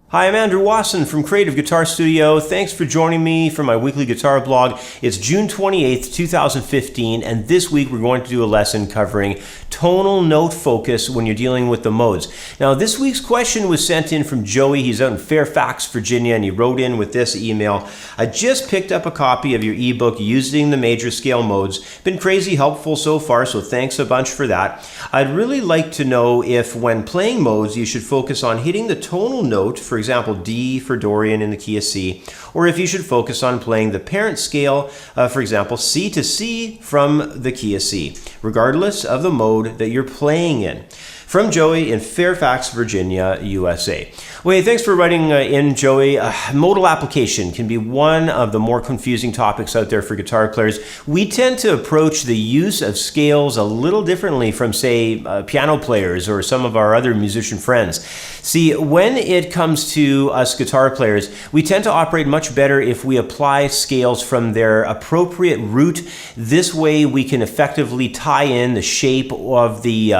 Hi, I'm Andrew Wasson from Creative Guitar Studio. Thanks for joining me for my weekly guitar blog. It's June 28th, 2015, and this week we're going to do a lesson covering tonal note focus when you're dealing with the modes. Now, this week's question was sent in from Joey. He's out in Fairfax, Virginia, and he wrote in with this email. I just picked up a copy of your ebook using the major scale modes. Been crazy helpful so far, so thanks a bunch for that. I'd really like to know if when playing modes you should focus on hitting the tonal note, for example, D for Dorian in the key of C, or if you should focus on playing the parent scale, for example, C to C from the key of C, regardless of the mode that you're playing in. From Joey in Fairfax, Virginia, USA. Well, hey, thanks for writing in, Joey. Modal application can be one of the more confusing topics out there for guitar players. We tend to approach the use of scales a little differently from, say, piano players or some of our other musician friends. See, when it comes to us guitar players, we tend to operate much better if we apply scales from their appropriate root. This way we can effectively tie in the shape of the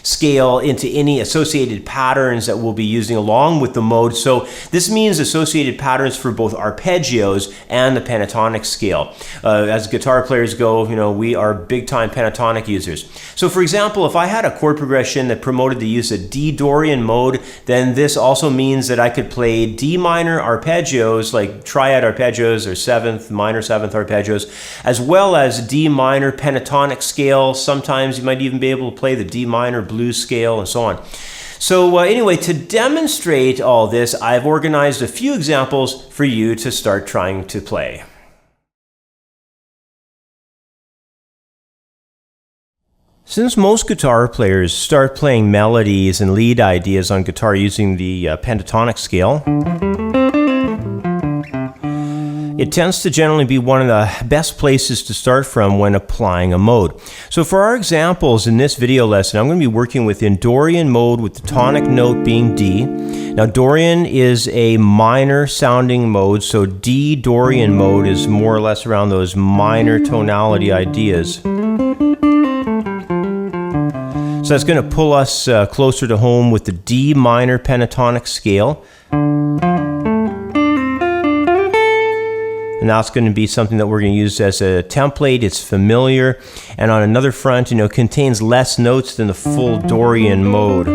scale into any associated patterns that we'll be using along with the mode. So this means associated patterns for both arpeggios and the pentatonic scale. As guitar players go, we are big time pentatonic users. So for example, if I had a chord progression that promoted the use of D Dorian mode, then this also means that I could play D minor arpeggios, like triad arpeggios or minor seventh arpeggios, as well as D minor pentatonic scale. Sometimes you might even be able to play the D minor blues scale and so on. So anyway, to demonstrate all this, I've organized a few examples for you to start trying to play. Since most guitar players start playing melodies and lead ideas on guitar using the pentatonic scale, it tends to generally be one of the best places to start from when applying a mode. So for our examples in this video lesson, I'm going to be working within Dorian mode with the tonic note being D. Now Dorian is a minor sounding mode, so D Dorian mode is more or less around those minor tonality ideas. So that's going to pull us closer to home with the D minor pentatonic scale. And that's going to be something that we're going to use as a template. It's familiar, and on another front, contains less notes than the full Dorian mode.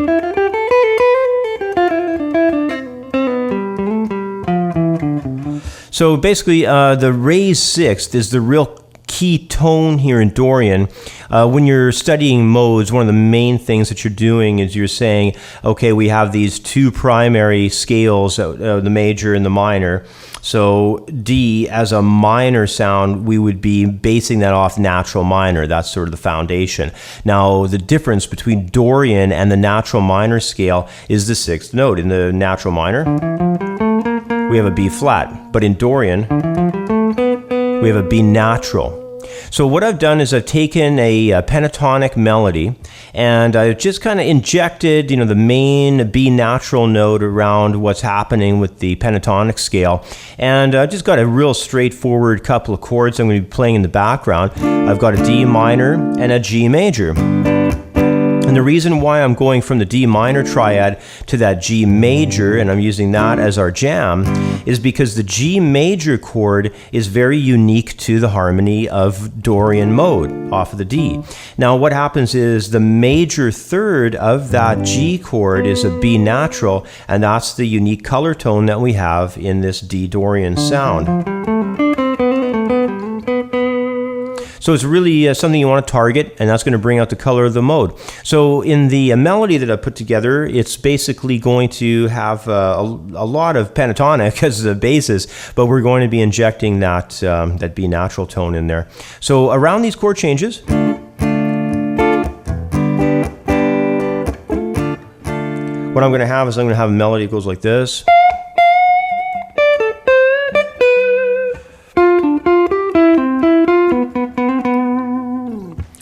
So basically, the raised sixth is the real key tone here in Dorian. When you're studying modes, one of the main things that you're doing is you're saying, okay, we have these two primary scales, the major and the minor. So D, as a minor sound, we would be basing that off natural minor. That's sort of the foundation. Now, the difference between Dorian and the natural minor scale is the sixth note. In the natural minor, we have a B flat, but in Dorian, we have a B natural. So what I've done is I've taken a pentatonic melody and I've just kind of injected, the main B natural note around what's happening with the pentatonic scale. And I've just got a real straightforward couple of chords I'm going to be playing in the background. I've got a D minor and a G major. And the reason why I'm going from the D minor triad to that G major, and I'm using that as our jam, is because the G major chord is very unique to the harmony of Dorian mode off of the D. Now what happens is the major third of that G chord is a B natural, and that's the unique color tone that we have in this D Dorian sound. So it's really something you want to target, and that's going to bring out the color of the mode. So in the melody that I put together, it's basically going to have a lot of pentatonic as the basis, but we're going to be injecting that B natural tone in there. So around these chord changes, what I'm going to have is I'm going to have a melody that goes like this.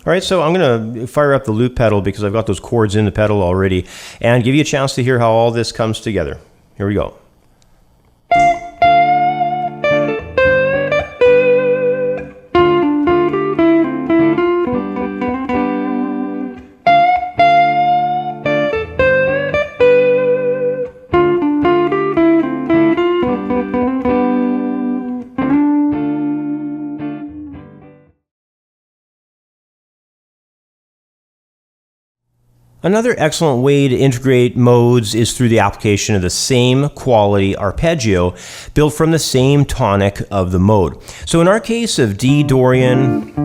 All right, so I'm going to fire up the loop pedal because I've got those chords in the pedal already and give you a chance to hear how all this comes together. Here we go. Another excellent way to integrate modes is through the application of the same quality arpeggio built from the same tonic of the mode. So in our case of D Dorian,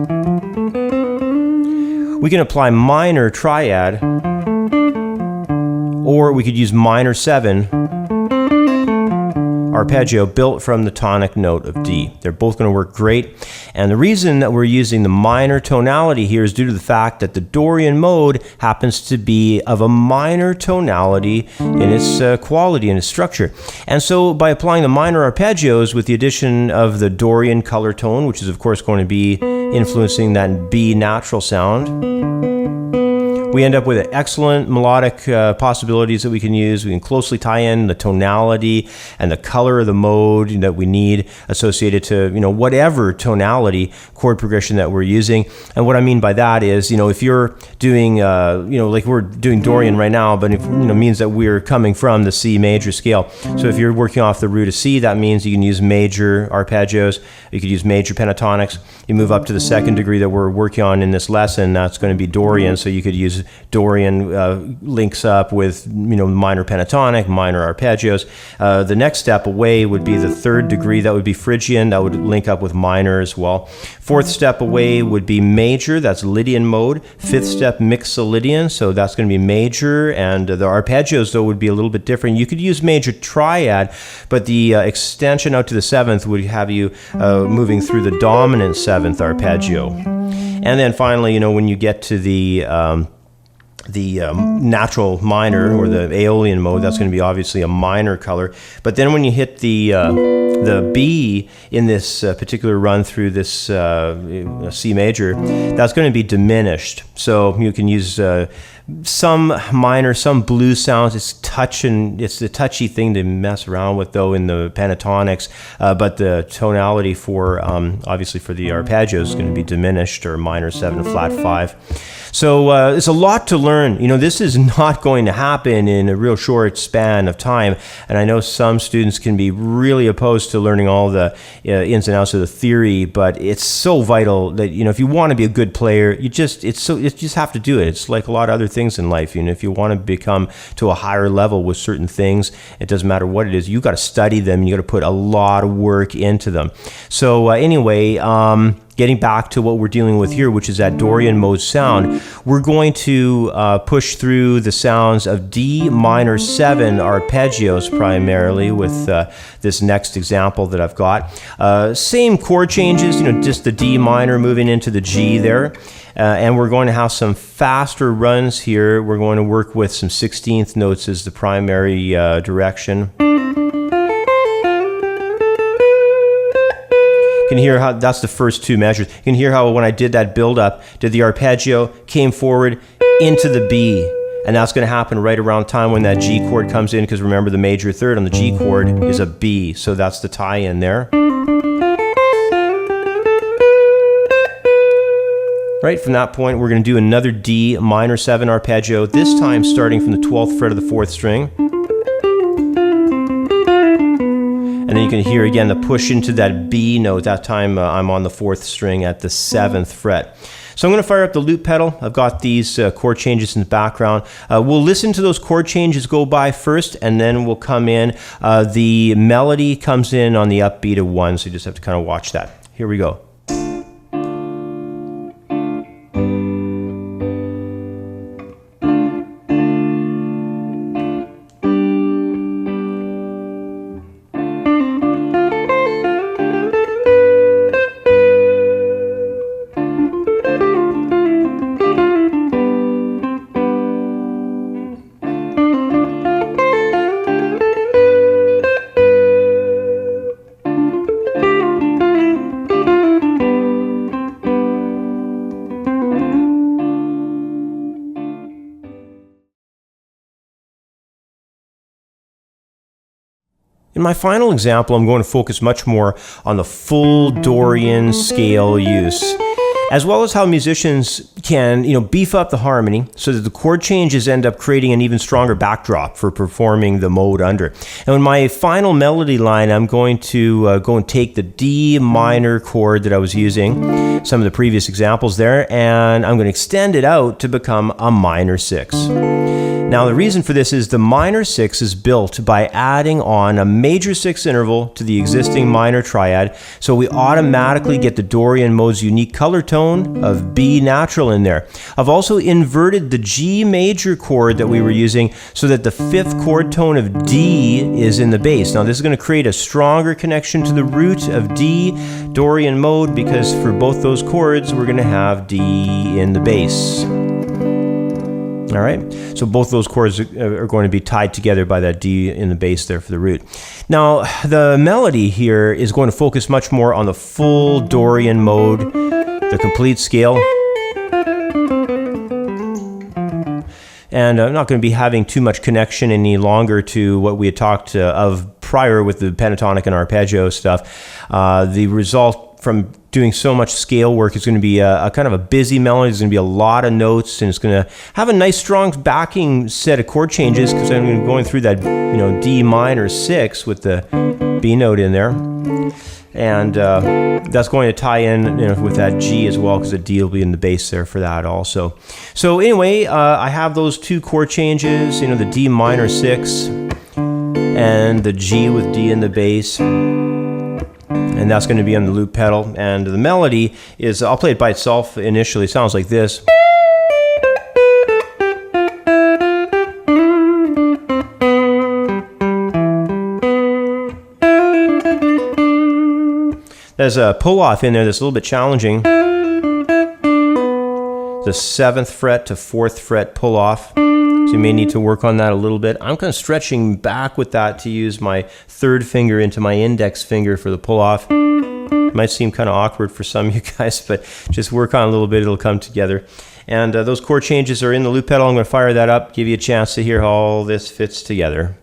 we can apply minor triad, or we could use minor 7 arpeggio built from the tonic note of D. They're both going to work great, and the reason that we're using the minor tonality here is due to the fact that the Dorian mode happens to be of a minor tonality in its quality and its structure. And so by applying the minor arpeggios with the addition of the Dorian color tone, which is of course going to be influencing that B natural sound, we end up with excellent melodic possibilities that we can use. We can closely tie in the tonality and the color of the mode that we need associated to, whatever tonality chord progression that we're using. And what I mean by that is, if you're doing, like we're doing Dorian right now, but it means that we're coming from the C major scale. So if you're working off the root of C, that means you can use major arpeggios. You could use major pentatonics. You move up to the second degree that we're working on in this lesson. That's going to be Dorian. So you could use Dorian links up with minor pentatonic, minor arpeggios. The next step away would be the third degree. That would be Phrygian. That would link up with minor as well. Fourth step away would be major. That's Lydian mode. Fifth step Mixolydian. So that's going to be major. And the arpeggios though would be a little bit different. You could use major triad, but the extension out to the seventh would have you moving through the dominant seventh arpeggio. And then finally, when you get to the natural minor or the Aeolian mode, that's going to be obviously a minor color. But then when you hit the B in this particular run through this C major, that's going to be diminished. So you can use some minor, some blues sounds. It's a touchy thing to mess around with though in the pentatonics, but the tonality for obviously for the arpeggios is going to be diminished, or minor 7 flat 5. So it's a lot to learn. This is not going to happen in a real short span of time, and I know some students can be really opposed to learning all the ins and outs of the theory, but it's so vital that if you want to be a good player, you just have to do it. It's like a lot of other things in life. If you want to become to a higher level with certain things, it doesn't matter what it is. You got to study them. And you got to put a lot of work into them. So anyway. Getting back to what we're dealing with here, which is that Dorian mode sound, we're going to push through the sounds of D minor 7 arpeggios primarily with this next example that I've got. Same chord changes, just the D minor moving into the G there. And we're going to have some faster runs here. We're going to work with some 16th notes as the primary direction. You can hear how that's the first two measures. You can hear how when I did that build up, did the arpeggio, came forward into the B. And that's going to happen right around time when that G chord comes in, because remember the major third on the G chord is a B. So that's the tie-in there. Right, from that point we're going to do another D minor 7 arpeggio, this time starting from the 12th fret of the 4th string. And then you can hear again the push into that B note. That time I'm on the 4th string at the 7th fret. So I'm going to fire up the loop pedal. I've got these chord changes in the background. We'll listen to those chord changes go by first, and then we'll come in. The melody comes in on the upbeat of 1, so you just have to kind of watch that. Here we go. In my final example, I'm going to focus much more on the full Dorian scale use. as well as how musicians can, beef up the harmony so that the chord changes end up creating an even stronger backdrop for performing the mode under. And in my final melody line, I'm going to go and take the D minor chord that I was using, some of the previous examples there, and I'm going to extend it out to become a minor 6. Now, the reason for this is the minor 6 is built by adding on a major 6 interval to the existing minor triad, so we automatically get the Dorian Mode's unique color tone of B natural in there. I've also inverted the G major chord that we were using so that the 5th chord tone of D is in the bass. Now, this is going to create a stronger connection to the root of D, Dorian Mode, because for both those chords, we're going to have D in the bass. All right, so both those chords are going to be tied together by that D in the bass there for the root. Now, the melody here is going to focus much more on the full Dorian Mode, the complete scale. And I'm not going to be having too much connection any longer to what we had talked of prior with the pentatonic and arpeggio stuff. The result from doing so much scale work is going to be a kind of a busy melody. There's going to be a lot of notes, and it's going to have a nice strong backing set of chord changes because I'm going to be going through that D minor 6 with the B note in there, and that's going to tie in with that G as well because the D will be in the bass there for that also. So anyway, I have those two chord changes, the D minor 6 and the G with D in the bass. And that's going to be on the loop pedal. And the melody is, I'll play it by itself initially. It sounds like this. There's a pull-off in there that's a little bit challenging. The 7th fret to 4th fret pull-off. So you may need to work on that a little bit. I'm kind of stretching back with that to use my 3rd finger into my index finger for the pull-off. Might seem kind of awkward for some of you guys, but just work on it a little bit, it'll come together. And those chord changes are in the loop pedal. I'm going to fire that up, give you a chance to hear how all this fits together.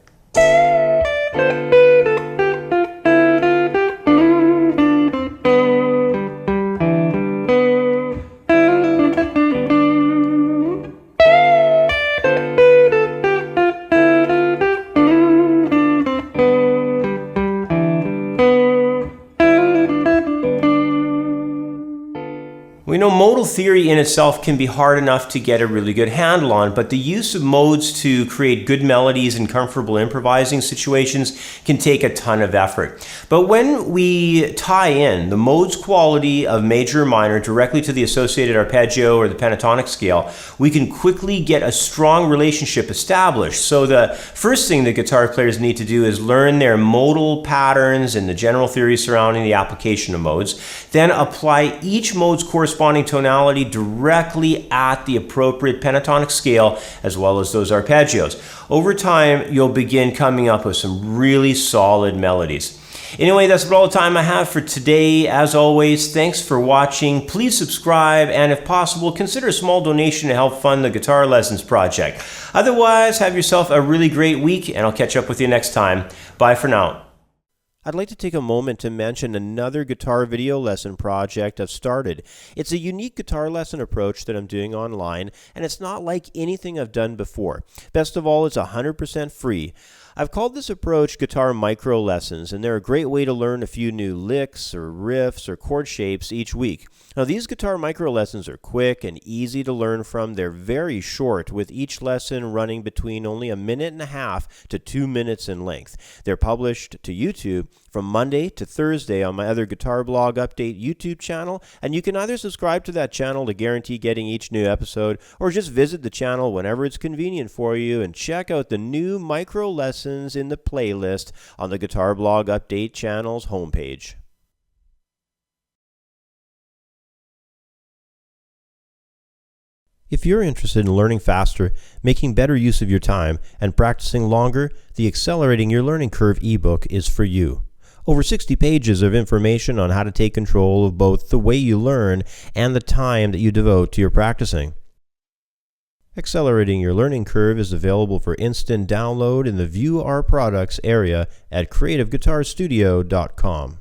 We know modal theory in itself can be hard enough to get a really good handle on, but the use of modes to create good melodies and comfortable improvising situations can take a ton of effort. But when we tie in the modes quality of major or minor directly to the associated arpeggio or the pentatonic scale, we can quickly get a strong relationship established. So the first thing that guitar players need to do is learn their modal patterns and the general theory surrounding the application of modes, then apply each mode's corresponding tonality directly at the appropriate pentatonic scale as well as those arpeggios. Over time, you'll begin coming up with some really solid melodies. Anyway, that's about all the time I have for today. As always, thanks for watching. Please subscribe, and if possible, consider a small donation to help fund the Guitar Lessons Project. Otherwise, have yourself a really great week, and I'll catch up with you next time. Bye for now. I'd like to take a moment to mention another guitar video lesson project I've started. It's a unique guitar lesson approach that I'm doing online, and it's not like anything I've done before. Best of all, it's 100% free. I've called this approach Guitar Micro Lessons, and they're a great way to learn a few new licks or riffs or chord shapes each week. Now, these guitar micro lessons are quick and easy to learn from. They're very short, with each lesson running between only 1.5 minutes to 2 minutes in length. They're published to YouTube from Monday to Thursday on my other Guitar Blog Update YouTube channel, and you can either subscribe to that channel to guarantee getting each new episode, or just visit the channel whenever it's convenient for you and check out the new micro lessons in the playlist on the Guitar Blog Update channel's homepage. If you're interested in learning faster, making better use of your time, and practicing longer, the Accelerating Your Learning Curve ebook is for you. Over 60 pages of information on how to take control of both the way you learn and the time that you devote to your practicing. Accelerating Your Learning Curve is available for instant download in the View Our Products area at creativeguitarstudio.com.